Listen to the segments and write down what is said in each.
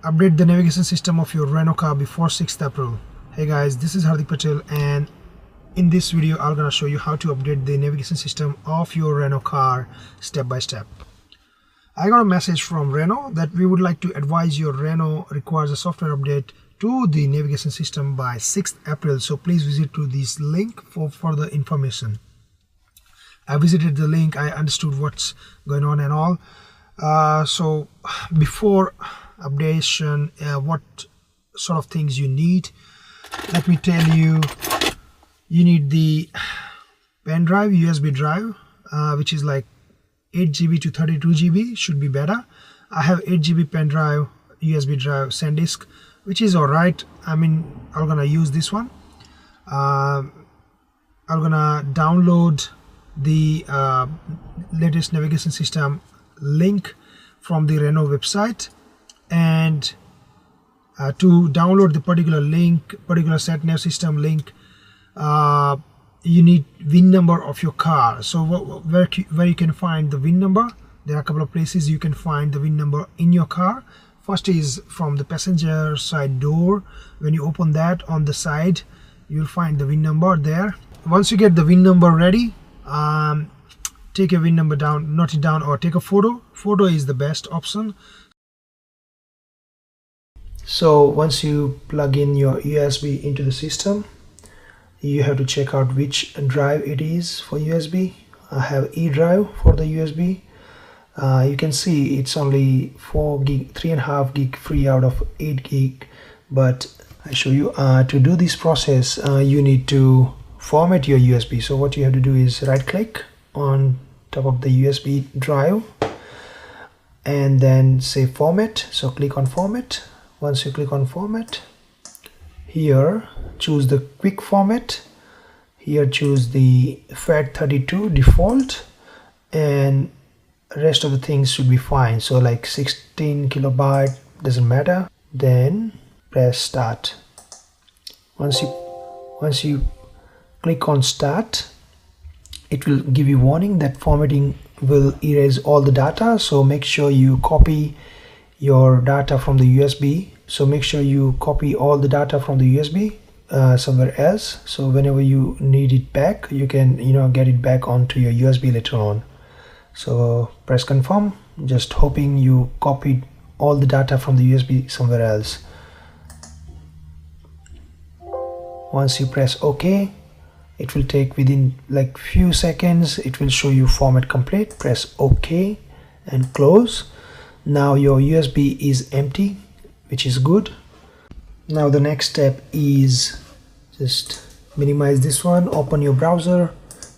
update the navigation system of your Renault car before 6th April. Hey guys, this is Hardik Patel, and in this video I'm gonna show you how to update the navigation system of your Renault car step by step. I got a message from Renault that we would like to advise your Renault requires a software update to the navigation system by 6th April, so please visit to this link for further information. I visited the link, I understood what's going on and all. So before updation, what sort of things you need, let me tell you. You need the pen drive, USB drive, which is like 8 GB to 32 GB, should be better. I have 8 GB pen drive, USB drive, SanDisk, which is alright. I mean, I'm gonna use this one. I'm gonna download the latest navigation system link from the Renault website, and to download the particular SatNav system link, you need VIN number of your car. So where you can find the VIN number, there are a couple of places you can find the VIN number in your car. First is from the passenger side door. When you open that, on the side you'll find the VIN number there. Once you get the VIN number ready, take a VIN number down, note it down, or take a photo. Photo is the best option. So once you plug in your USB into the system, you have to check out which drive it is for USB. I have E drive for the USB. You can see it's only 4 gig, 3.5 gig free out of 8 gig. But I show you, to do this process, you need to format your USB. So what you have to do is right click on top of the USB drive and then say format. So click on format. Once you click on format, here choose the quick format, here choose the FAT32 default, and rest of the things should be fine. So like 16 kilobyte, doesn't matter. Then press start. Once you click on start, it will give you warning that formatting will erase all the data, so make sure you copy your data from the USB. So make sure you copy all the data from the USB somewhere else, so whenever you need it back, you can get it back onto your USB later on. So press confirm, just hoping you copied all the data from the USB somewhere else. Once you press OK, it will take within like few seconds, it will show you format complete. Press OK and close. Now your USB is empty, which is good. Now the next step is just minimize this one, open your browser.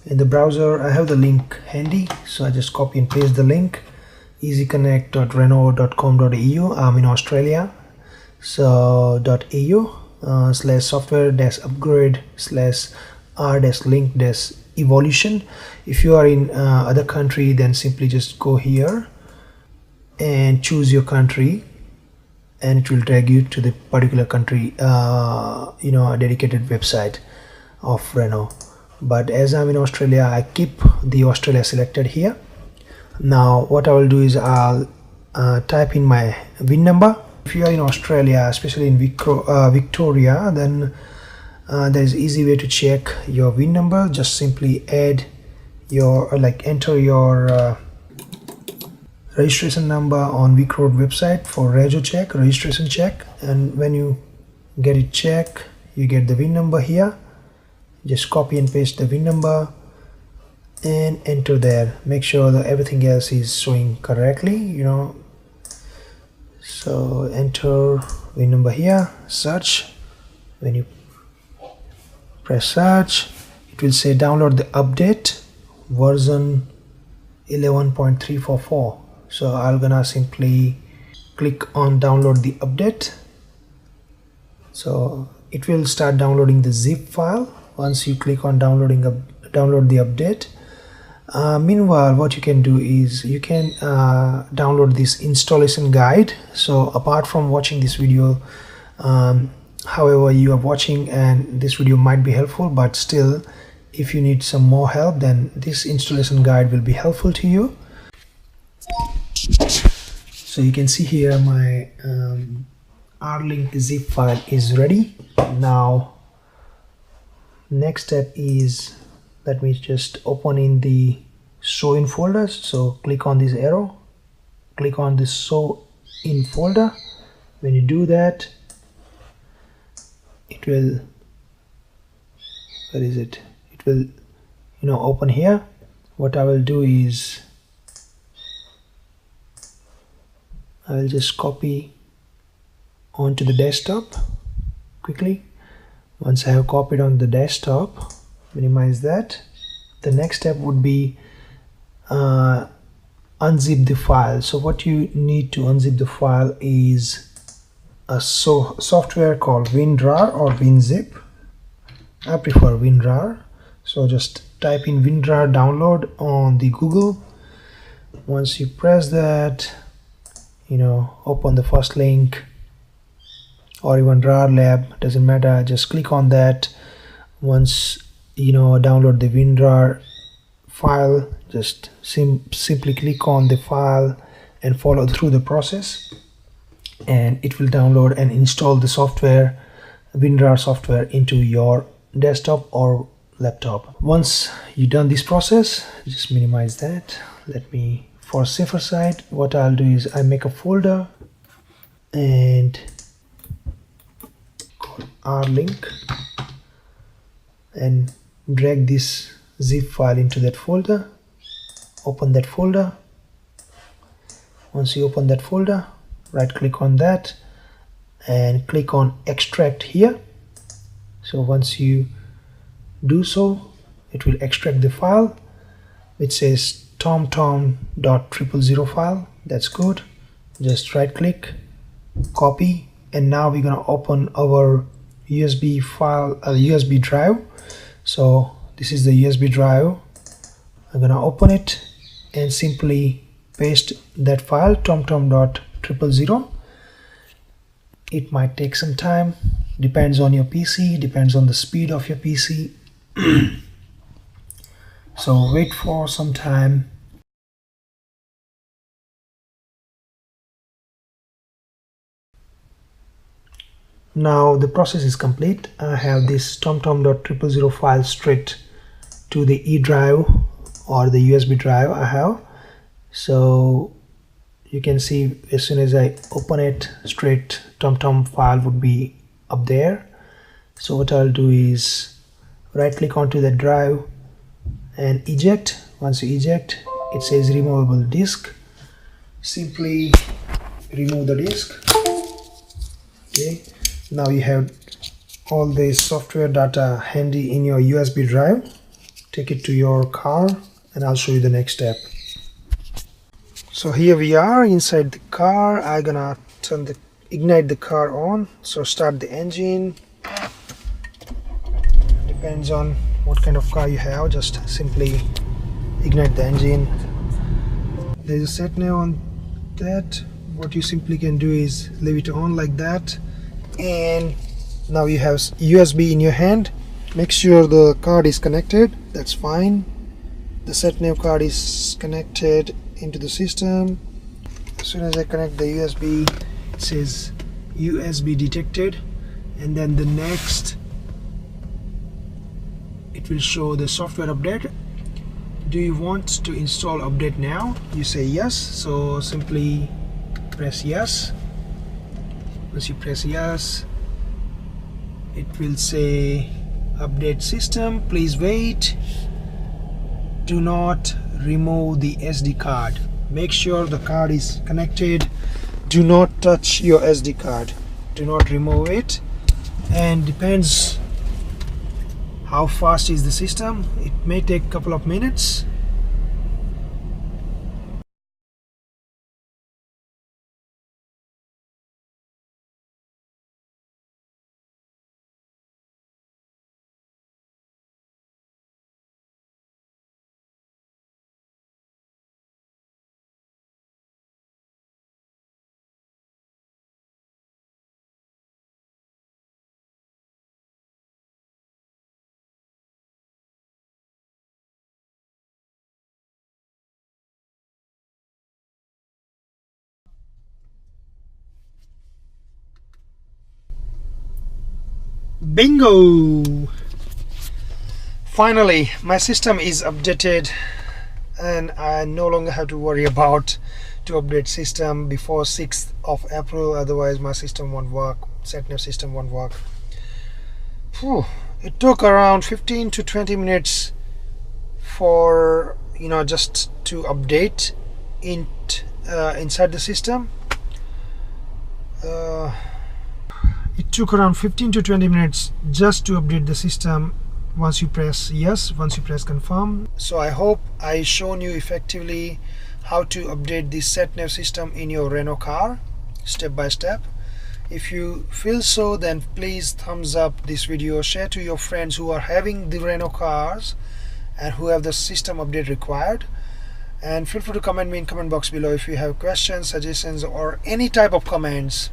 In the browser I have the link handy, so I just copy and paste the link, easyconnect.renault.com.au. I'm in Australia, so .au /software-upgrade/r-link-evolution. If you are in other country, then simply just go here and choose your country, and it will drag you to the particular country, a dedicated website of Renault. But as I'm in Australia, I keep the Australia selected here. Now what I will do is I'll type in my VIN number. If you are in Australia, especially in Victoria, then there's easy way to check your VIN number. Just simply add your enter your registration number on Vic Road website for registration check, and when you get it check, you get the VIN number here. Just copy and paste the VIN number and enter there. Make sure that everything else is showing correctly, so enter VIN number here, search. When you press search, it will say download the update version 11.344. So I'm gonna simply click on download the update. So it will start downloading the zip file once you click on download the update. Meanwhile, what you can do is you can download this installation guide. So apart from watching this video, however you are watching, and this video might be helpful, but still if you need some more help, then this installation guide will be helpful to you. So you can see here my R-link zip file is ready. Now next step is, let me just open in the show in folders. So click on this arrow, click on this show in folder. When you do that, it will, where is it, it will open here. What I will do is I will just copy onto the desktop quickly. Once I have copied on the desktop, minimize that. The next step would be unzip the file. So what you need to unzip the file is a software called WinRAR or WinZip. I prefer WinRAR. So just type in WinRAR download on the Google. Once you press that, open the first link, or even RAR lab, doesn't matter, just click on that. Once download the WinRAR file, just simply click on the file and follow through the process, and it will download and install the software, WinRAR software, into your desktop or laptop. Once you've done this process, just minimize that. Let me, for safer side, what I'll do is I make a folder and call R-link and drag this zip file into that folder. Open that folder. Once you open that folder, right click on that and click on extract here. So once you do so, it will extract the file. It says tomtom.000 file. That's good. Just right click, copy, and now we're gonna open our USB file, USB drive. So this is the USB drive. I'm gonna open it and simply paste that file, tomtom.000. It might take some time, depends on your PC, depends on the speed of your PC. So wait for some time. Now the process is complete. I have this tomtom.000 file straight to the E drive or the USB drive I have. So you can see as soon as I open it, straight Tomtom file would be up there. So what I'll do is right click onto the drive and eject. Once you eject, it says removable disk. Simply remove the disk. Okay, now you have all the software data handy in your USB drive. Take it to your car and I'll show you the next step. So here we are inside the car. I'm gonna ignite the car on. So start the engine. Depends on what kind of car you have, just simply ignite the engine. There's a SatNav on that. What you simply can do is leave it on like that, and now you have USB in your hand. Make sure the card is connected. That's fine. The SatNav card is connected into the system. As soon as I connect the USB, it says USB detected, and then the next it will show the software update. Do you want to install update now? You say yes, so simply press yes. Once you press yes, it will say update system, please wait. Do not remove the SD card. Make sure the card is connected. Do not touch your SD card. Do not remove it. And depends how fast is the system. It may take a couple of minutes. Bingo! Finally, my system is updated and I no longer have to worry about to update system before 6th of April, otherwise my system won't work, SatNav system won't work. Whew. It took around 15 to 20 minutes for just to update inside the system. It took around 15 to 20 minutes just to update the system once you press yes, once you press confirm. So I hope I shown you effectively how to update the SatNav system in your Renault car step by step. If you feel so, then please thumbs up this video, share to your friends who are having the Renault cars and who have the system update required, and feel free to comment me in comment box below if you have questions, suggestions or any type of comments,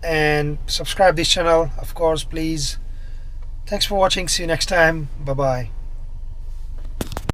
and subscribe this channel of course please. Thanks for watching, see you next time, bye bye.